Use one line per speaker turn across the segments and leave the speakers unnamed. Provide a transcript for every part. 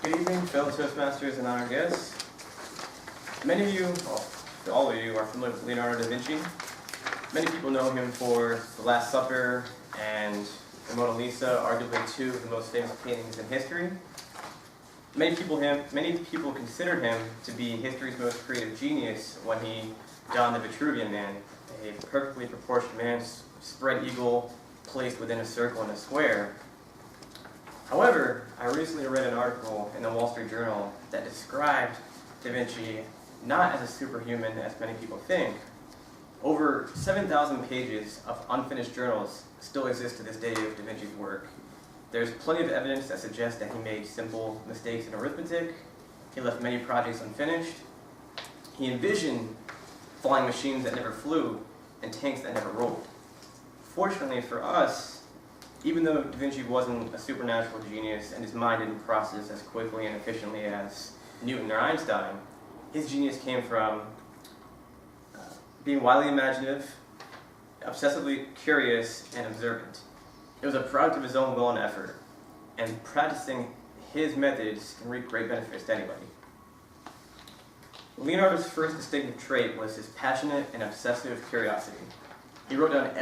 Good evening, fellow Toastmasters and honored guests. Many of you, well, all of you, are familiar with Leonardo da Vinci. Many people know him for The Last Supper and the Mona Lisa, arguably two of the most famous paintings in history. Many people consider him to be history's most creative genius when he donned the Vitruvian Man, a perfectly proportioned man, spread eagle placed within a circle in a square. However, I recently read an article in the Wall Street Journal that described Da Vinci not as a superhuman as many people think. Over 7,000 pages of unfinished journals still exist to this day of Da Vinci's work. There's plenty of evidence that suggests that he made simple mistakes in arithmetic. He left many projects unfinished. He envisioned flying machines that never flew and tanks that never rolled. Fortunately for us, even though Da Vinci wasn't a supernatural genius and his mind didn't process as quickly and efficiently as Newton or Einstein, his genius came from being wildly imaginative, obsessively curious, and observant. It was a product of his own will and effort, and practicing his methods can reap great benefits to anybody. Leonardo's first distinctive trait was his passionate and obsessive curiosity. He wrote down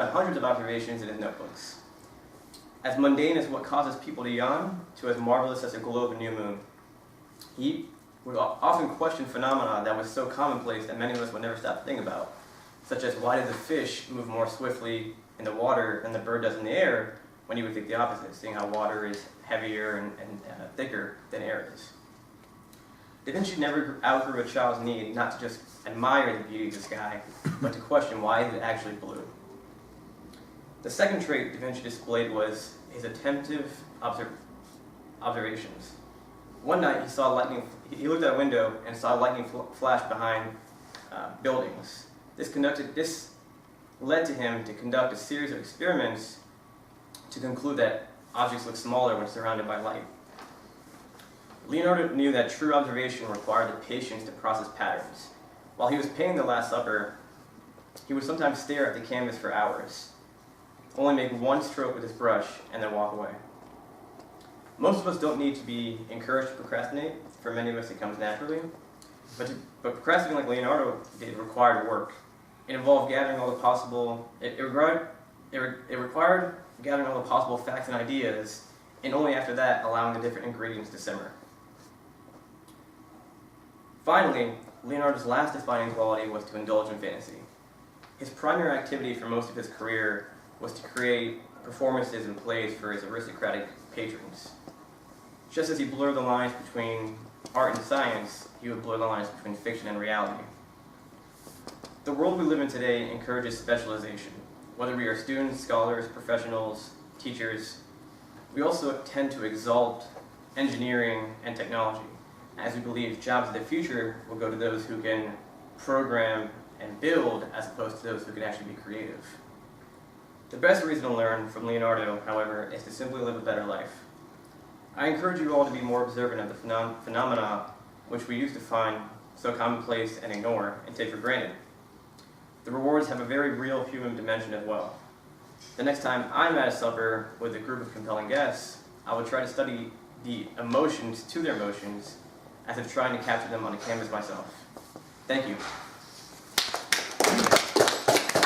hundreds of observations in his notebooks. As mundane as what causes people to yawn, to as marvelous as a glow of a new moon. He would often question phenomena that was so commonplace that many of us would never stop to think about, such as why does a fish move more swiftly in the water than the bird does in the air, when you would think the opposite, seeing how water is heavier and thicker than air is. Da Vinci never outgrew a child's need not to just admire the beauty of the sky, but to question why is it actually blue. The second trait Da Vinci displayed was his attentive observations. One night he looked out a window and saw lightning flash behind buildings. This led to him to conduct a series of experiments to conclude that objects look smaller when surrounded by light. Leonardo knew that true observation required the patience to process patterns. While he was painting The Last Supper, he would sometimes stare at the canvas for hours, only make one stroke with his brush, and then walk away. Most of us don't need to be encouraged to procrastinate. For many of us, it comes naturally. But procrastinating like Leonardo did required work. It involved gathering all the possible. It required gathering all the possible facts and ideas, and only after that allowing the different ingredients to simmer. Finally, Leonardo's last defining quality was to indulge in fantasy. His primary activity for most of his career was to create performances and plays for his aristocratic patrons. Just as he blurred the lines between art and science, he would blur the lines between fiction and reality. The world we live in today encourages specialization. Whether we are students, scholars, professionals, teachers, we also tend to exalt engineering and technology, as we believe jobs of the future will go to those who can program and build as opposed to those who can actually be creative. The best reason to learn from Leonardo, however, is to simply live a better life. I encourage you all to be more observant of the phenomena which we used to find so commonplace and ignore and take for granted. The rewards have a very real human dimension as well. The next time I'm at a supper with a group of compelling guests, I will try to study the emotions to their emotions as if trying to capture them on a canvas myself. Thank you.